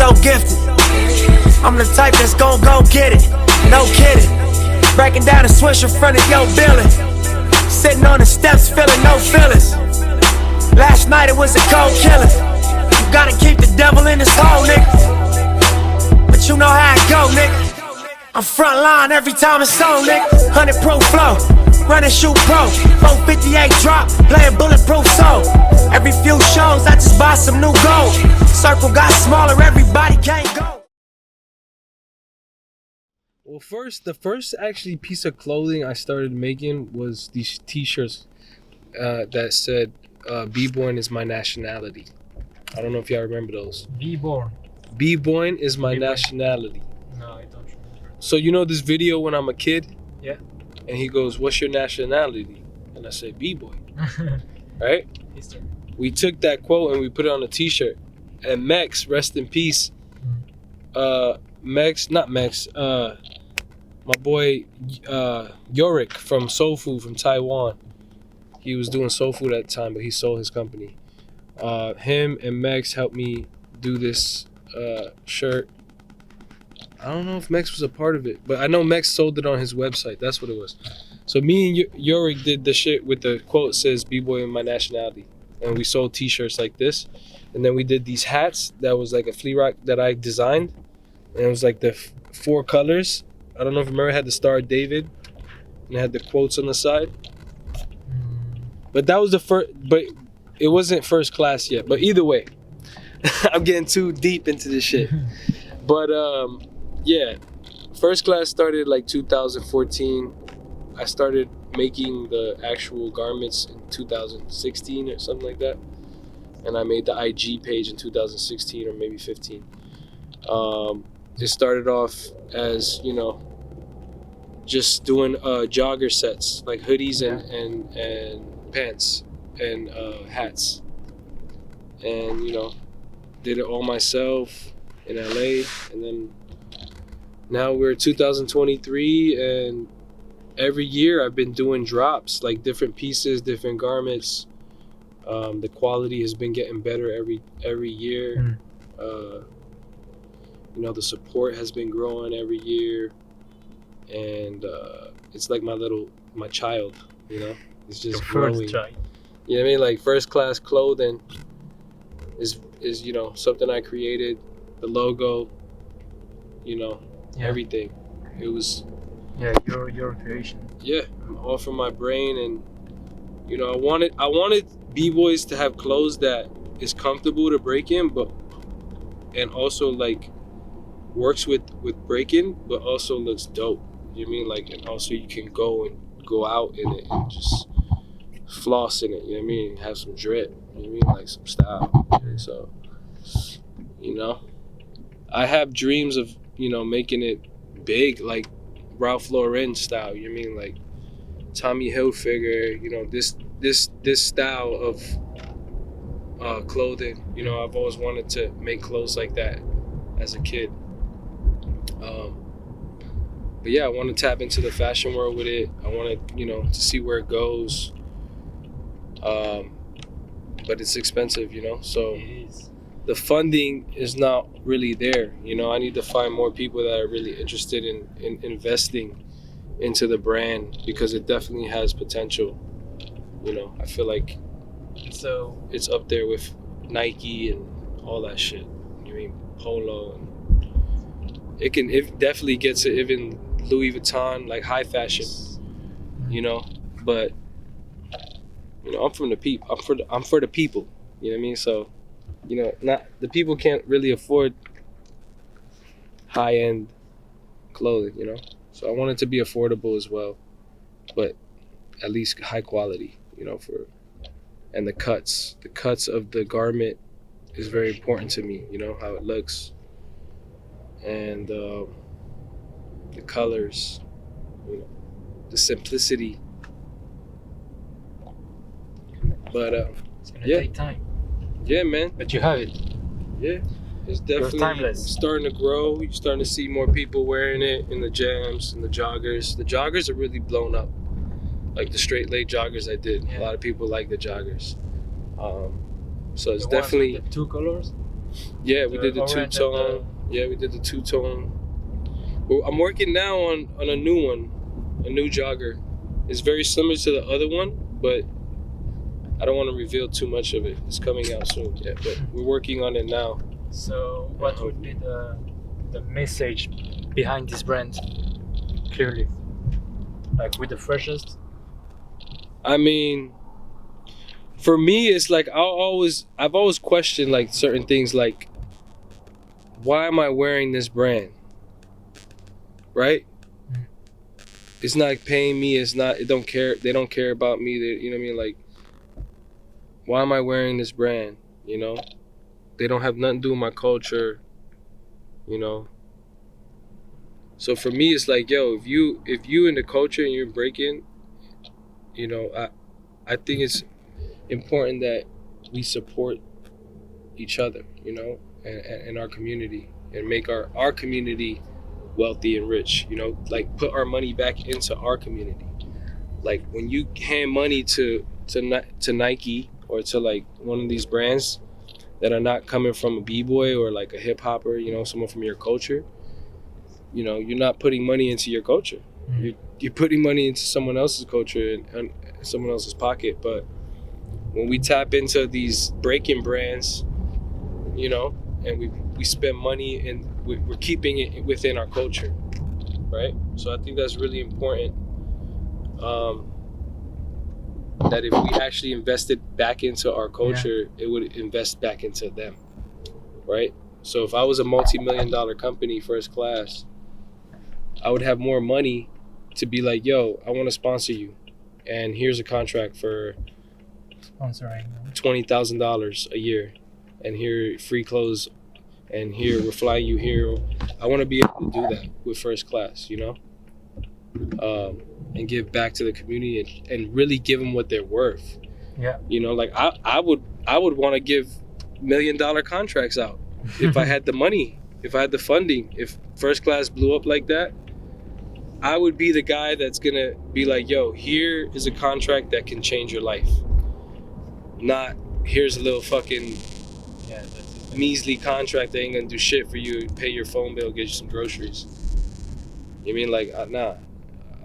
so gifted. I'm the type that's gon' go get it, no kidding. Breaking down a switch in front of your building. Sitting on the steps feeling no feelings. Last night it was a cold killing. You gotta keep the devil in his hole, nigga. But you know how it go, nigga. I'm front line every time it's on, nigga. 100 proof flow, running shoot pro. 458 drop, playing bulletproof soul. Every few shows I just buy some new gold. Circle got smaller, everybody can't go. Well, the first actually piece of clothing I started making was these t-shirts that said B-Born is my nationality. I don't know if y'all remember those. B-Born. B-Born is my nationality. No, I don't remember. So you know this video when I'm a kid? Yeah. And he goes, "What's your nationality?" And I say, "B-Boy." Right? History. We took that quote and we put it on a t-shirt. And Mex, rest in peace. My boy Yorick from Soul Food from Taiwan. He was doing soul food at the time, but he sold his company. Him and Mex helped me do this shirt. I don't know if Mex was a part of it, but I know Mex sold it on his website. That's what it was. So me and Yorick did the shit with the quote says "B-Boy in my nationality," and we sold t-shirts like this. And then we did these hats that was like a Flea Rock that I designed, and it was like the 4 colors. I don't know if you remember, it had the Star of David, and it had the quotes on the side. But that was the first, but it wasn't first class yet. But either way, I'm getting too deep into this shit. But yeah, first class started like 2014. I started making the actual garments in 2016 or something like that. And I made the IG page in 2016 or maybe 15. It started off as, you know, just doing jogger sets, like hoodies and pants and hats. And, you know, did it all myself in LA. And then now we're 2023, and every year I've been doing drops, like different pieces, different garments. The quality has been getting better every year. You know, the support has been growing every year, and it's like my child. You know, it's just Your growing. first child. You know what I mean? Like first class clothing is you know something I created. The logo, you know, everything. It was your creation. Yeah, all from my brain, and you know, I wanted B-boys to have clothes that is comfortable to break in, and also like works with breaking, but also looks dope. You know what I mean? Like, and also you can go out in it and just floss in it. You know what I mean? Have some drip. You know what I mean? Like some style. So, you know, I have dreams of, you know, making it big, like Ralph Lauren style. You know what I mean? Like Tommy Hilfiger. You know, this style of clothing. You know, I've always wanted to make clothes like that as a kid. But yeah, I want to tap into the fashion world with it. I want to, you know, to see where it goes. But it's expensive, you know, so the funding is not really there. You know, I need to find more people that are really interested in investing into the brand, because it definitely has potential. You know, I feel like So it's up there with Nike and all that shit. You mean Polo, and it definitely gets it, even Louis Vuitton, like high fashion, you know. But you know, I'm from the people. I'm for the people. You know what I mean? So, you know, not the people can't really afford high end clothing. You know, so I want it to be affordable as well, but at least high quality. You know, and the cuts of the garment is very important to me. You know, how it looks, and the colors, you know, the simplicity. But it's gonna yeah. take time. Yeah, man. But you have it. Yeah, it's definitely timeless. starting to grow. You're starting to see more people wearing it in the jams and the joggers. The joggers are really blown up. Like the straight leg joggers I did. Yeah. A lot of people like the joggers. So it's The ones definitely with the 2 colors. Yeah, we did the orange and two-tone. Yeah, we did the two-tone. Well, I'm working now on a new one, a new jogger. It's very similar to the other one, but I don't want to reveal too much of it. It's coming out soon. Yeah, but we're working on it now. So what would be the message behind this brand? Clearly, like with the freshest. I mean, for me, it's like I've always questioned like certain things, like why am I wearing this brand? Right? Mm. It's not paying me. They don't care about me. You know what I mean? Like, why am I wearing this brand? You know, they don't have nothing to do with my culture. You know. So for me, it's like, yo, if you in the culture and you're breaking, you know, I think it's important that we support each other, you know, and our community, and make our community wealthy and rich, you know, like put our money back into our community. Like when you hand money to Nike or to like one of these brands that are not coming from a b-boy or like a hip hopper, you know, someone from your culture, you know, you're not putting money into your culture. Mm. You're putting money into someone else's culture and someone else's pocket. But when we tap into these breaking brands, you know, and we spend money and we're keeping it within our culture, right? So I think that's really important. That if we actually invested back into our culture, it would invest back into them, right? So if I was a multi-million-dollar company, first class, I would have more money to be like, yo, I want to sponsor you, and here's a contract for Sponsoring. $20,000 a year, and here free clothes, and here we're flying you here. I want to be able to do that with first class, you know, and give back to the community and really give them what they're worth. Yeah. You know, like I would want to give $1 million contracts out if I had the money, if I had the funding. If first class blew up like that, I would be the guy that's gonna be like, yo, here is a contract that can change your life. Not here's a little fucking measly contract that ain't gonna do shit for you, pay your phone bill, get you some groceries. You mean like, nah,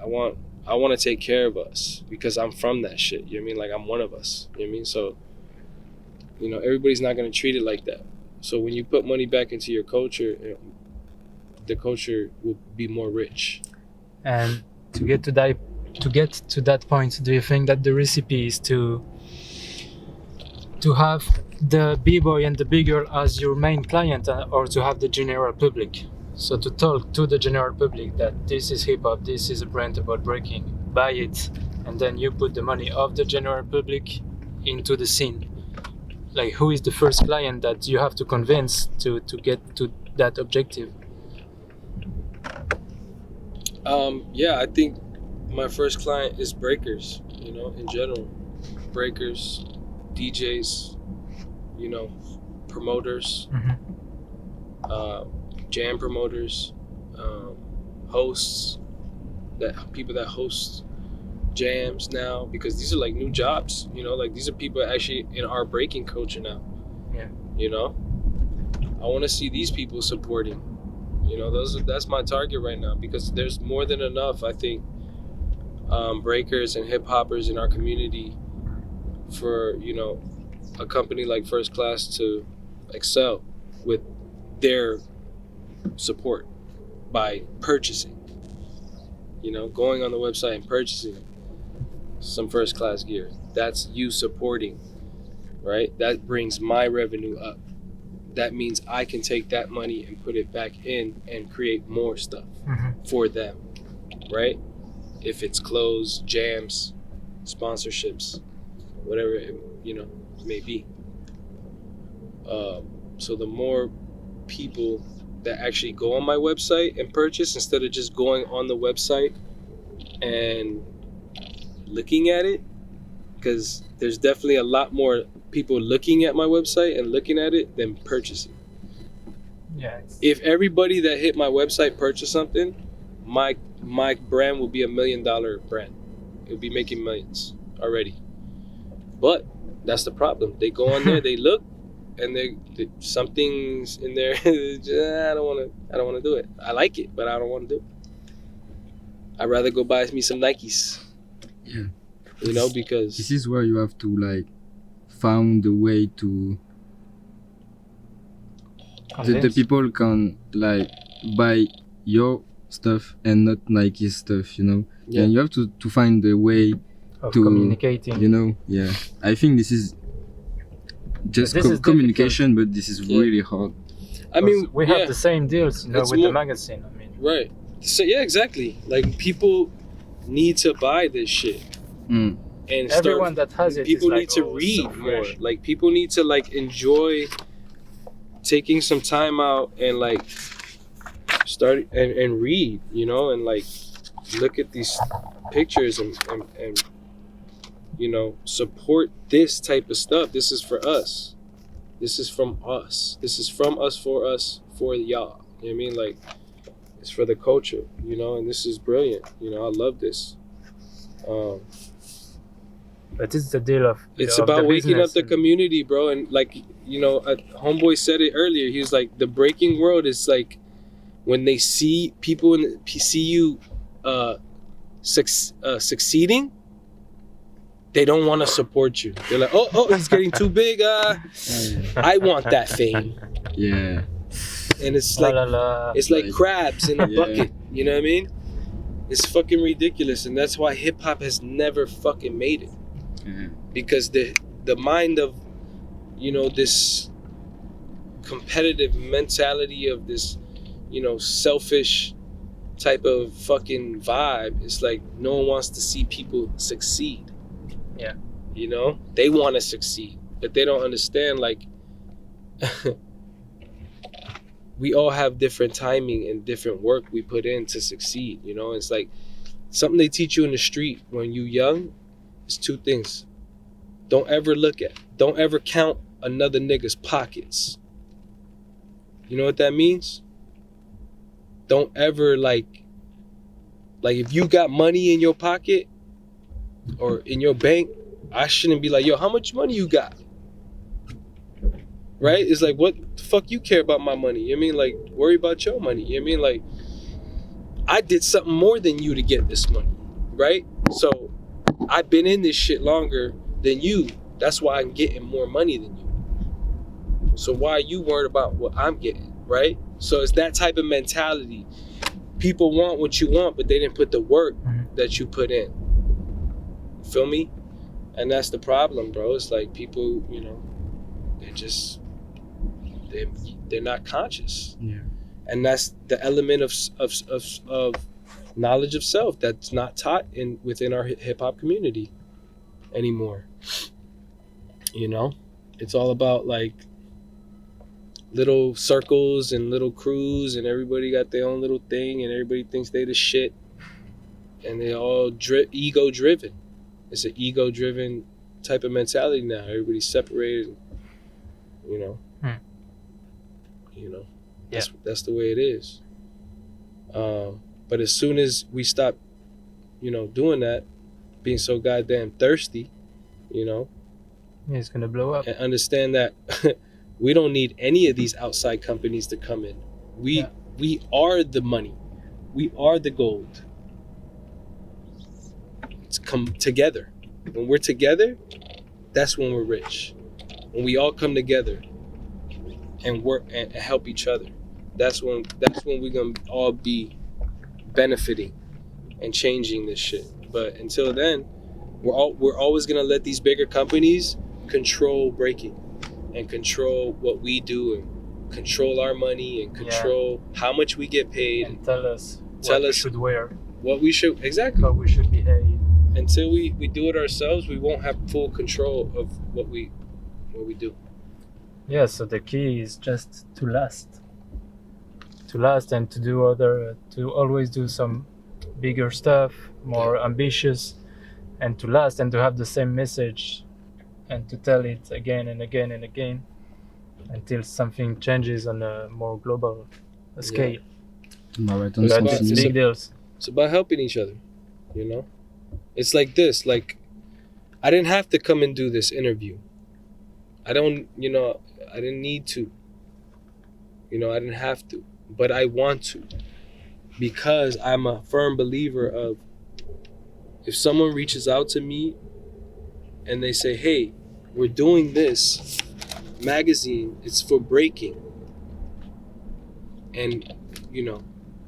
I want to take care of us because I'm from that shit. You know what I mean? Like I'm one of us. You know what I mean? So, you know, everybody's not gonna treat it like that. So when you put money back into your culture, you know, the culture will be more rich. And to get to that point, do you think that the recipe is to have the b-boy and the b-girl as your main client, or to have the general public? So to talk to the general public that this is hip-hop, this is a brand about breaking, buy it, and then you put the money of the general public into the scene. Like, who is the first client that you have to convince to get to that objective? Yeah, I think my first client is breakers, you know, in general. Breakers, DJs, you know, promoters, jam promoters, hosts, people that host jams now, because these are like new jobs, you know, like these are people actually in our breaking culture now. Yeah. You know, I want to see these people supporting. You know, that's my target right now, because there's more than enough, I think, breakers and hip hoppers in our community for, you know, a company like First Class to excel with their support by purchasing, you know, going on the website and purchasing some First Class gear. That's you supporting, right? That brings my revenue up. That means I can take that money and put it back in and create more stuff for them, right? If it's clothes, jams, sponsorships, whatever it, you know, may be. So the more people that actually go on my website and purchase, instead of just going on the website and looking at it, because there's definitely a lot more people looking at my website and looking at it than purchasing. Yeah. If everybody that hit my website purchased something, my brand will be $1 million brand. It'll be making millions already. But that's the problem. They go on there, they look, and something's in there. I don't want to do it. I like it, but I don't want to do it. I'd rather go buy me some Nikes. Yeah. You know, because this is where you have to like found a way to the people can like buy your stuff and not Nike stuff, you know. Yeah. And you have to find a way of to communicating. You know, yeah. I think this is just communication, but this is really hard. I mean, we have the same deals, you know, with the magazine. I mean, right. So yeah, exactly. Like people need to buy this shit. Mm. And everyone that has it, people need like, to read more. Like people need to like enjoy taking some time out and like start and read, you know, and like look at these pictures and you know, support this type of stuff. This is for us. This is from us. This is from us, for y'all. You know what I mean? Like, it's for the culture, you know, and this is brilliant. You know, I love this. But it's the deal of it's about waking up the community, bro. And like, you know, Homeboy said it earlier. He was like, the breaking world is like when they see people see you succeeding, they don't want to support you. They're like, oh, it's getting too big. I want that fame. Yeah. And it's like it's like crabs in a bucket. You know what I mean? It's fucking ridiculous, and that's why hip hop has never fucking made it. Because the mind of, you know, this competitive mentality of this, you know, selfish type of fucking vibe, it's like no one wants to see people succeed. Yeah. You know, they want to succeed, but they don't understand, like, we all have different timing and different work we put in to succeed. You know, it's like something they teach you in the street when you young is two things. Don't ever count another nigga's pockets. You know what that means? Don't ever like if you got money in your pocket or in your bank, I shouldn't be like, yo, how much money you got? Right? It's like, what the fuck you care about my money? You know what I mean? Like, worry about your money. You know what I mean? Like, I did something more than you to get this money, right? So I've been in this shit longer than you. That's why I'm getting more money than you. So why are you worried about what I'm getting, right? So it's that type of mentality. People want what you want, but they didn't put the work that you put in. Feel me? And that's the problem, bro. It's like people, you know, they're not conscious. Yeah. And that's the element of knowledge of self that's not taught within our hip hop community anymore. You know, it's all about like little circles and little crews, and everybody got their own little thing, and everybody thinks they the shit, and they all ego driven. It's an ego driven type of mentality now. Everybody's separated, you know. You know, that's the way it is. But as soon as we stop, you know, doing that, being so goddamn thirsty, you know, it's gonna blow up. And understand that we don't need any of these outside companies to come in. We are the money. We are the gold. It's come together. When we're together, that's when we're rich. When we all come together and work and help each other, that's when we're gonna all be benefiting and changing this shit. But until then, we're always gonna let these bigger companies control breaking and control what we do and control our money and control how much we get paid and tell us what we should wear, what we should exactly how we should behave. Until we do it ourselves, we won't have full control of what we do. Yeah, so the key is just to last and to always do some bigger stuff, more ambitious, and to last and to have the same message and to tell it again and again and again until something changes on a more global scale. It's big deals. It's about helping each other, you know? It's like this, like, I didn't have to come and do this interview. I don't, I didn't need to. I didn't have to, but I want to, because I'm a firm believer of, if someone reaches out to me and they say, hey, we're doing this magazine, it's for breaking. And,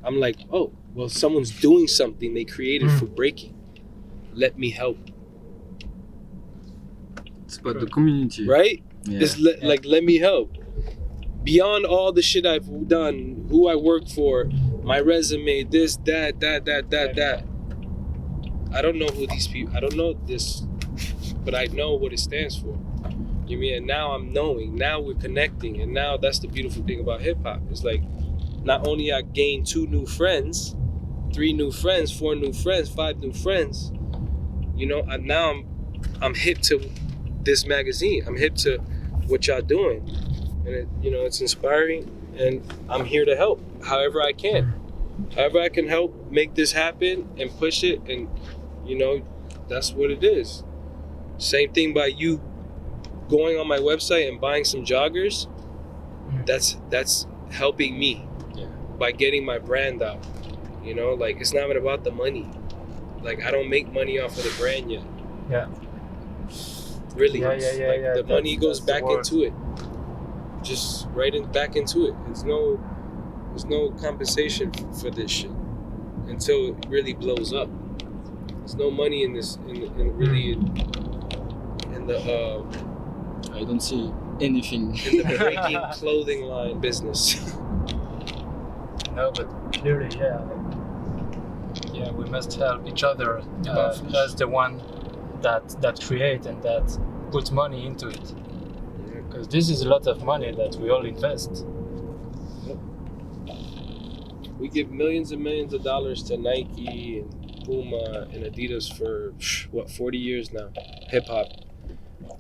I'm like, oh, well, someone's doing something they created for breaking. Let me help. It's about the community. Right? Yeah. Just let me help. Beyond all the shit I've done, who I work for, my resume, this, that. I don't know who these people, I don't know this, but I know what it stands for. You mean? And now I'm knowing, now we're connecting, and now that's the beautiful thing about hip hop. It's like, not only I gained 2 new friends, 3 new friends, 4 new friends, 5 new friends, and now I'm hip to this magazine. I'm hip to what y'all doing. And it's inspiring, and I'm here to help however I can. However I can help make this happen and push it, and that's what it is. Same thing by you going on my website and buying some joggers. That's helping me by getting my brand out. It's not even about the money. Like, I don't make money off of the brand yet. Yeah. Really. Yeah. The money goes that's back into it. Just back into it. There's no compensation for this shit until it really blows up. There's no money in this in the I don't see anything. in the breaking clothing line business. No, but clearly, we must help each other as the one that create and that put money into it. Because this is a lot of money that we all invest. We give millions and millions of dollars to Nike and Puma and Adidas for 40 years now. Hip hop.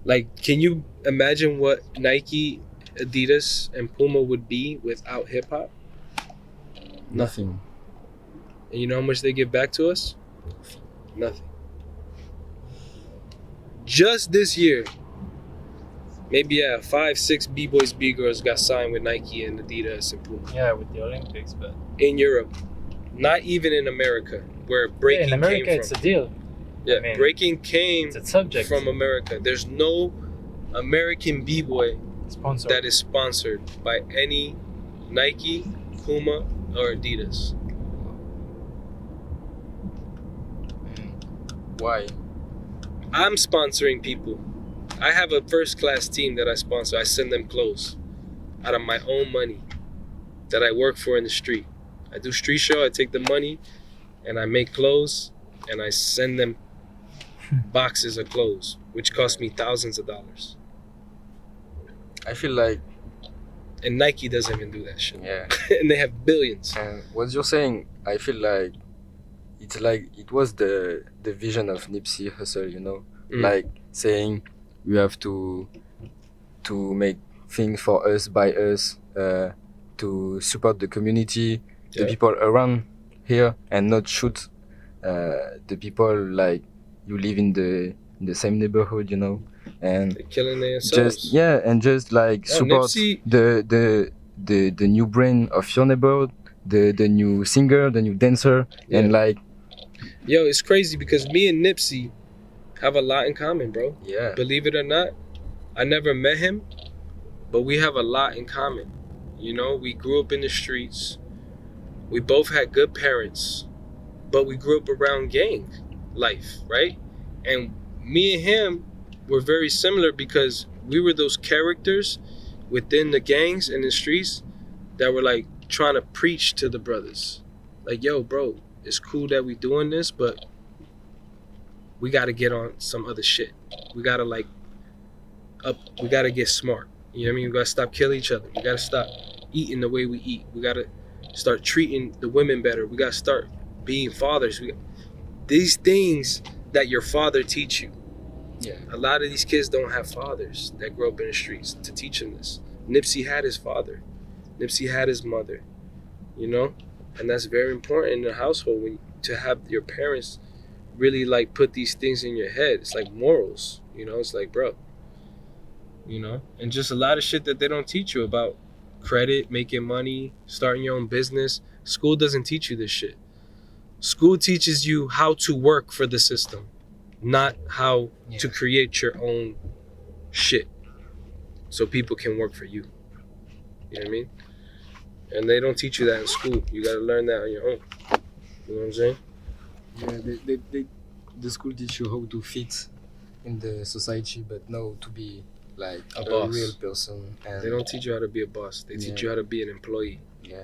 Like, can you imagine what Nike, Adidas, and Puma would be without hip hop? Nothing. And you know how much they give back to us? Nothing. Just this year, maybe 5-6 B-boys, B-girls got signed with Nike and Adidas and Puma. Yeah, with the Olympics, but In Europe, not even in America, where breaking in America came it's from. a deal. Yeah, I mean, breaking came It's a subject. from America. There's no American B-boy Sponsor. that is sponsored by any Nike, Puma, or Adidas. Why? I'm sponsoring people. I have a first-class team that I sponsor. I send them clothes out of my own money that I work for in the street. I do street show, I take the money, and I make clothes, and I send them boxes of clothes, which cost me thousands of dollars. I feel like, And Nike doesn't even do that shit. yeah. And they have billions. And what you're saying, I feel like it was the vision of Nipsey Hussle, like saying we have to make things for us, by us, to support the community, the Yeah. people around here, and not shoot the people like you live in the same neighborhood, and They're killing themselves. just like Oh, support Nipsey- the new brain of your neighborhood, the new singer, the new dancer, and like Yo, it's crazy because me and Nipsey have a lot in common, bro. yeah. Believe it or not, I never met him, but we have a lot in common. We grew up in the streets. We both had good parents, but we grew up around gang life, right? And me and him were very similar because we were those characters within the gangs and the streets that were like trying to preach to the brothers. Like, yo, bro, it's cool that we doing this, but we got to get on some other shit. We got to we got to get smart. You know what I mean? We got to stop killing each other. We got to stop eating the way we eat. We got to start treating the women better. We got to start being fathers. These things that your father teach you. Yeah. A lot of these kids don't have fathers that grow up in the streets to teach them this. Nipsey had his father. Nipsey had his mother. And that's very important in the household, to have your parents really like put these things in your head. It's like morals, it's like, bro, you know, and just a lot of shit that they don't teach you about credit, making money, starting your own business. School doesn't teach you this shit. School teaches you how to work for the system, not how to create your own shit so people can work for you. You know what I mean? And they don't teach you that in school. You gotta learn that on your own. You know what I'm saying? Yeah, the school teach you how to fit in the society, but no to be like A a boss. real person. And They don't teach you how to be a boss. They teach you how to be an employee. Yeah.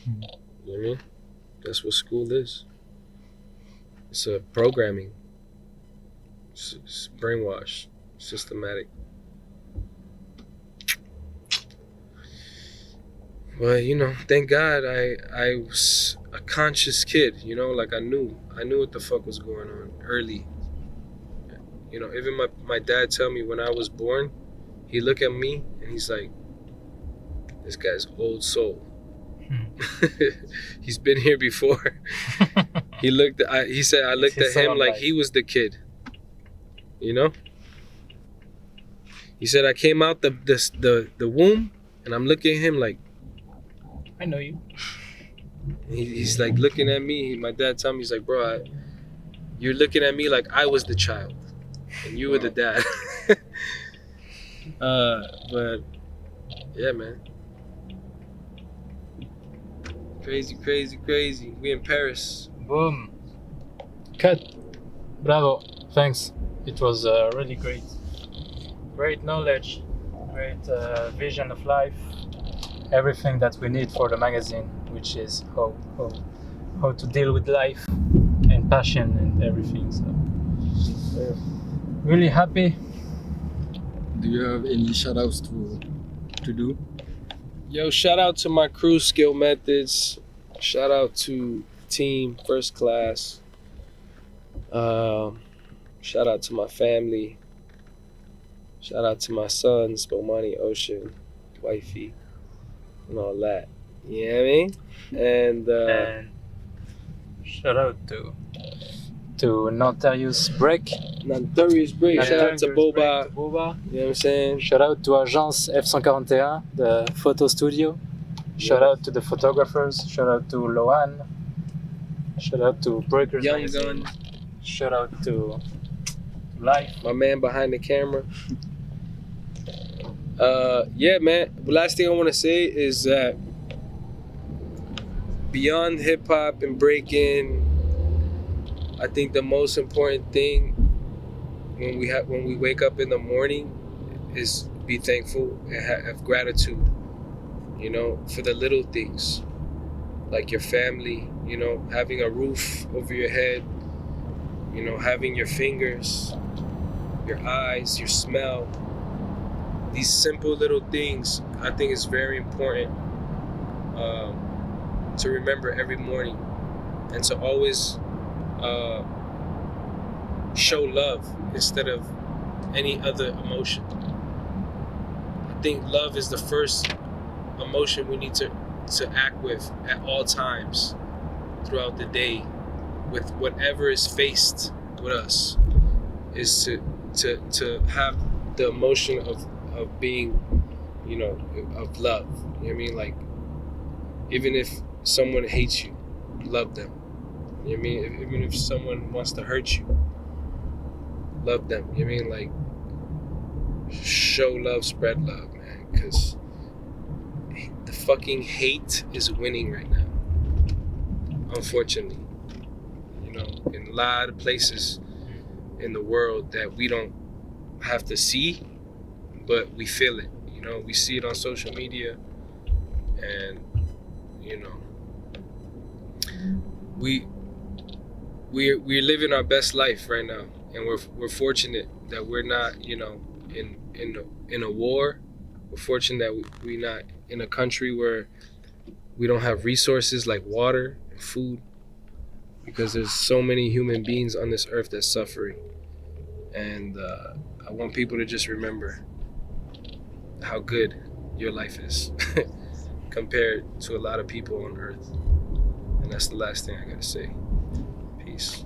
You know what I mean? That's what school is. It's a programming. It's brainwash. Systematic. Well, you know, thank God I was a conscious kid, you know, like I knew what the fuck was going on early. You know, even my dad tell me when I was born, he look at me and he's like, this guy's old soul. He's been here before. He said I looked at him like he was the kid. You know? He said I came out the womb and I'm looking at him like, I know you. he's like looking at me. My dad told me, he's like, bro, you're looking at me like I was the child and you were the dad. But yeah, man. Crazy. We in Paris. Boom. Cut. Bravo. Thanks. It was really great. Great knowledge. Great vision of life. Everything that we need for the magazine, which is how to deal with life and passion and everything. So really happy. Do you have any shout outs to do? Yo, shout out to my crew, Skill Methods. Shout out to team, First Class. Shout out to my family. Shout out to my sons, Bomani, Ocean, Wifey, and all that. You know what I mean? And shout out to Nanterious Break. Nanterious Break. Shout out to Bouba. Break Bouba. You know what I'm saying? Shout out to Agence F141, the photo studio. Shout out to the photographers. Shout out to Loan. Shout out to Breakers Young Magazine. Gun. Shout out to Life. My man behind the camera. Yeah, man. The last thing I want to say is that beyond hip hop and breaking, I think the most important thing when we wake up in the morning is be thankful and have gratitude. You know, for the little things, like your family. You know, having a roof over your head. You know, having your fingers, your eyes, your smell. These simple little things, I think is very important to remember every morning, and to always show love instead of any other emotion. I think love is the first emotion we need to act with at all times throughout the day, with whatever is faced with us, is to have the emotion of being, you know, of love. You know what I mean? Like, even if someone hates you, love them. You know what I mean? Even if someone wants to hurt you, love them. You know what I mean? Like, show love, spread love, man. Because the fucking hate is winning right now. Unfortunately. You know, in a lot of places in the world that we don't have to see, but we feel it. You know, we see it on social media, and you know, we're living our best life right now, and we're fortunate that we're not, you know, in a war. We're fortunate that we're not in a country where we don't have resources like water and food, because there's so many human beings on this earth that's suffering. And I want people to just remember how good your life is compared to a lot of people on earth. And that's the last thing I gotta say. Peace.